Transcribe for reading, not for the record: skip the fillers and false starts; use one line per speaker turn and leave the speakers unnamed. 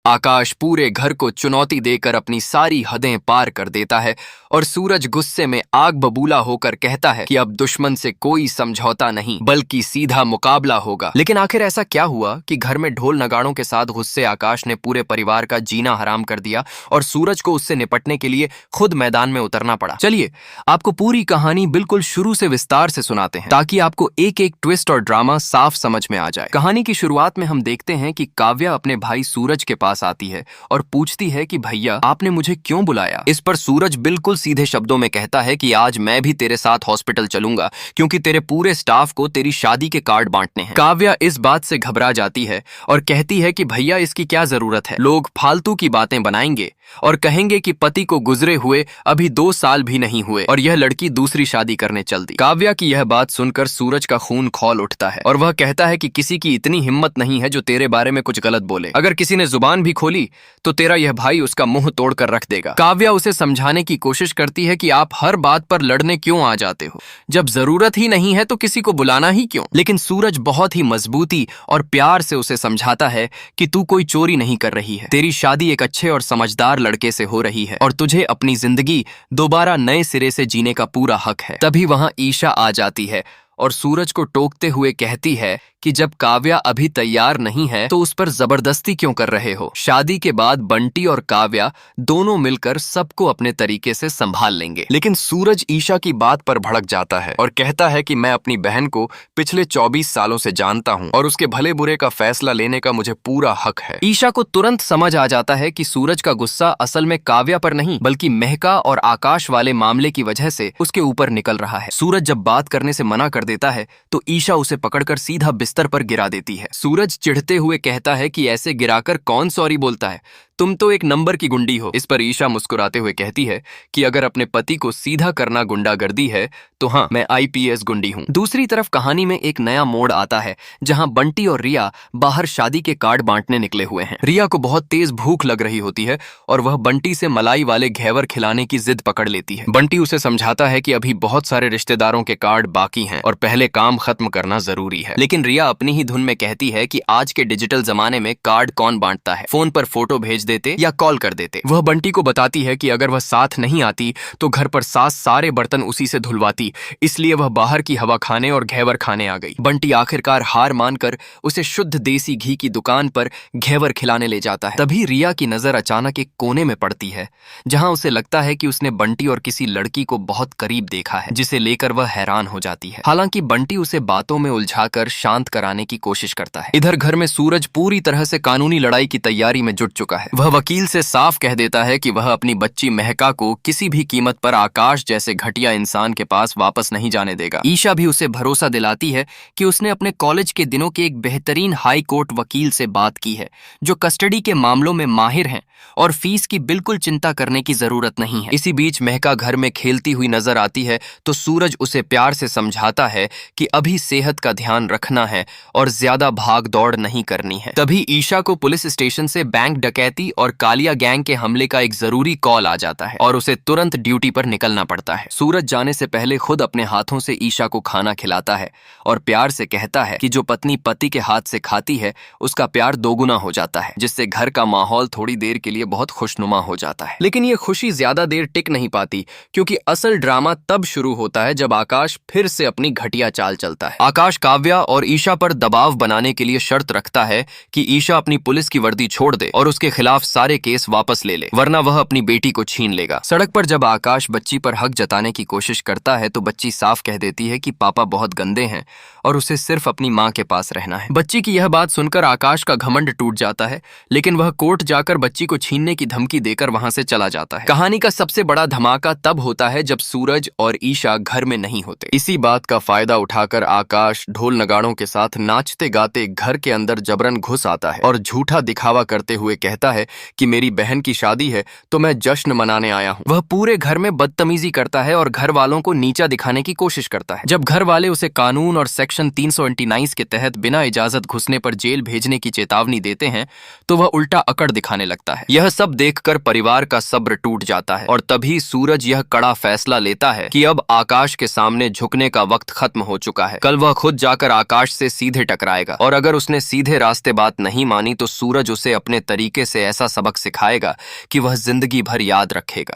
आकाश पूरे घर को चुनौती देकर अपनी सारी हदें पार कर देता है और सूरज गुस्से में आग बबूला होकर कहता है कि अब दुश्मन से कोई समझौता नहीं बल्कि सीधा मुकाबला होगा। लेकिन आखिर ऐसा क्या हुआ कि घर में ढोल नगाड़ों के साथ गुस्से आकाश ने पूरे परिवार का जीना हराम कर दिया और सूरज को उससे निपटने के लिए खुद मैदान में उतरना पड़ा। चलिए आपको पूरी कहानी बिल्कुल शुरू से विस्तार से सुनाते हैं ताकि आपको एक एक ट्विस्ट और ड्रामा साफ समझ में आ जाए। कहानी की शुरुआत में हम देखते हैं कि काव्या अपने भाई सूरज के पास आती है और पूछती है कि भैया आपने मुझे क्यों बुलाया। इस पर सूरज बिल्कुल सीधे शब्दों में कहता है कि आज मैं भी तेरे साथ हॉस्पिटल चलूंगा क्योंकि तेरे पूरे स्टाफ को तेरी शादी के कार्ड बांटने हैं। काव्या इस बात से घबरा जाती है और कहती है कि भैया इसकी क्या जरूरत है, लोग फालतू की बातें बनाएंगे और कहेंगे कि पति को गुजरे हुए अभी 2 साल भी नहीं हुए और यह लड़की दूसरी शादी करने चल दी। काव्या की यह बात सुनकर सूरज का खून खौल उठता है और वह कहता है कि किसी की इतनी हिम्मत नहीं है जो तेरे बारे में कुछ गलत बोले। अगर किसी ने जुबान भी खोली तो तेरा यह भाई उसका मुंह तोड़कर रख देगा। काव्या उसे समझाने की कोशिश करती है कि आप हर बात पर लड़ने क्यों आ जाते हो, जब जरूरत ही नहीं है तो किसी को बुलाना ही क्यों। लेकिन सूरज बहुत ही मजबूती और प्यार से उसे समझाता है कि तू कोई चोरी नहीं कर रही है, तेरी शादी एक अच्छे और समझदार लड़के से हो रही है और तुझे अपनी जिंदगी दोबारा नए सिरे से जीने का पूरा हक है। तभी वहां ईशा आ जाती है और सूरज को टोकते हुए कहती है कि जब काव्या अभी तैयार नहीं है तो उस पर जबरदस्ती क्यों कर रहे हो। शादी के बाद बंटी और काव्या दोनों मिलकर सबको अपने तरीके से संभाल लेंगे। लेकिन सूरज ईशा की बात पर भड़क जाता है और कहता है कि मैं अपनी बहन को पिछले 24 सालों से जानता हूं और उसके भले बुरे का फैसला लेने का मुझे पूरा हक है। ईशा को तुरंत समझ आ जाता है कि सूरज का गुस्सा असल में काव्या पर नहीं बल्कि महका और आकाश वाले मामले की वजह से उसके ऊपर निकल रहा है। सूरज जब बात करने से मना कर देता है तो ईशा उसे पकड़कर सीधा बिस्तर पर गिरा देती है। सूरज चिढ़ते हुए कहता है कि ऐसे गिराकर कौन सॉरी बोलता है, तुम तो एक नंबर की गुंडी हो। इस पर ईशा मुस्कुराते हुए कहती है कि अगर अपने पति को सीधा करना गुंडागर्दी है तो हाँ, मैं आईपीएस गुंडी हूँ। दूसरी तरफ कहानी में एक नया मोड़ आता है जहाँ बंटी और रिया बाहर शादी के कार्ड बांटने निकले हुए हैं। रिया को बहुत तेज भूख लग रही होती है और वह बंटी से मलाई वाले घेवर खिलाने की जिद पकड़ लेती है। बंटी उसे समझाता है कि अभी बहुत सारे रिश्तेदारों के कार्ड बाकी हैं और पहले काम खत्म करना जरूरी है। लेकिन रिया अपनी ही धुन में कहती है कि आज के डिजिटल जमाने में कार्ड कौन बांटता है, फोन पर फोटो भेज देते या कॉल कर देते। वह बंटी को बताती है कि अगर वह साथ नहीं आती तो घर पर सास सारे बर्तन उसी से धुलवाती, इसलिए वह बाहर की हवा खाने और घेवर खाने आ गई। बंटी आखिरकार हार मानकर उसे शुद्ध देसी घी की दुकान पर घेवर खिलाने ले जाता है। तभी रिया की नजर अचानक एक कोने में पड़ती है जहां उसे लगता है कि उसने बंटी और किसी लड़की को बहुत करीब देखा है, जिसे लेकर वह हैरान हो जाती है। हालांकि बंटी उसे बातों में उलझाकर शांत कराने की कोशिश करता है। इधर घर में सूरज पूरी तरह से कानूनी लड़ाई की तैयारी में जुट चुका है। वह वकील से साफ कह देता है कि वह अपनी बच्ची महका को किसी भी कीमत पर आकाश जैसे घटिया इंसान के पास वापस नहीं जाने देगा। ईशा भी उसे भरोसा दिलाती है कि उसने अपने कॉलेज के दिनों के एक बेहतरीन हाई कोर्ट वकील से बात की है जो कस्टडी के मामलों में माहिर हैं और फीस की बिल्कुल चिंता करने की जरूरत नहीं है। इसी बीच महका घर में खेलती हुई नजर आती है तो सूरज उसे प्यार से समझाता है कि अभी सेहत का ध्यान रखना है और ज्यादा भाग दौड़ नहीं करनी है। तभी ईशा को पुलिस स्टेशन से बैंक डकैती और कालिया गैंग के हमले का एक जरूरी कॉल आ जाता है और उसे तुरंत ड्यूटी पर निकलना पड़ता है। सूरज जाने से पहले खुद अपने हाथों से ईशा को खाना खिलाता है और प्यार से कहता है कि जो पत्नी पति के हाथ से खाती है उसका प्यार दोगुना हो जाता है, जिससे घर का माहौल थोड़ी देर के लिए बहुत खुशनुमा हो जाता है। लेकिन ये खुशी ज्यादा देर टिक नहीं पाती क्योंकि असल ड्रामा तब शुरू होता है जब आकाश फिर से अपनी घटिया चाल चलता है। आकाश काव्या और ईशा पर दबाव बनाने के लिए शर्त रखता है कि ईशा अपनी पुलिस की वर्दी छोड़ दे और उसके खिलाफ सारे केस वापस ले ले, वरना वह अपनी बेटी को छीन लेगा। सड़क पर जब आकाश बच्ची पर हक जताने की कोशिश करता है तो बच्ची साफ कह देती है कि पापा बहुत गंदे हैं और उसे सिर्फ अपनी माँ के पास रहना है। बच्ची की यह बात सुनकर आकाश का घमंड टूट जाता है, लेकिन वह कोर्ट जाकर बच्ची को छीनने की धमकी देकर वहां से चला जाता है। कहानी का सबसे बड़ा धमाका तब होता है जब सूरज और ईशा घर में नहीं होते। इसी बात का फायदा उठाकर आकाश ढोल नगाड़ों के साथ नाचते गाते घर के अंदर जबरन घुस आता है और झूठा दिखावा करते हुए कहता है कि मेरी बहन की शादी है तो मैं जश्न मनाने आया हूँ। वह पूरे घर में बदतमीजी करता है और घर वालों को नीचा दिखाने की कोशिश करता है। जब घर वाले उसे कानून और सेक्शन 329 के तहत बिना इजाजत घुसने पर जेल भेजने की चेतावनी देते हैं तो वह उल्टा अकड़ दिखाने लगता है। यह सब देखकर परिवार का सब्र टूट जाता है और तभी सूरज यह कड़ा फैसला लेता है कि अब आकाश के सामने झुकने का वक्त खत्म हो चुका है। कल वह खुद जाकर आकाश से सीधे टकराएगा और अगर उसने सीधे रास्ते बात नहीं मानी तो सूरज उसे अपने तरीके से ऐसा सबक सिखाएगा कि वह जिंदगी भर याद रखेगा।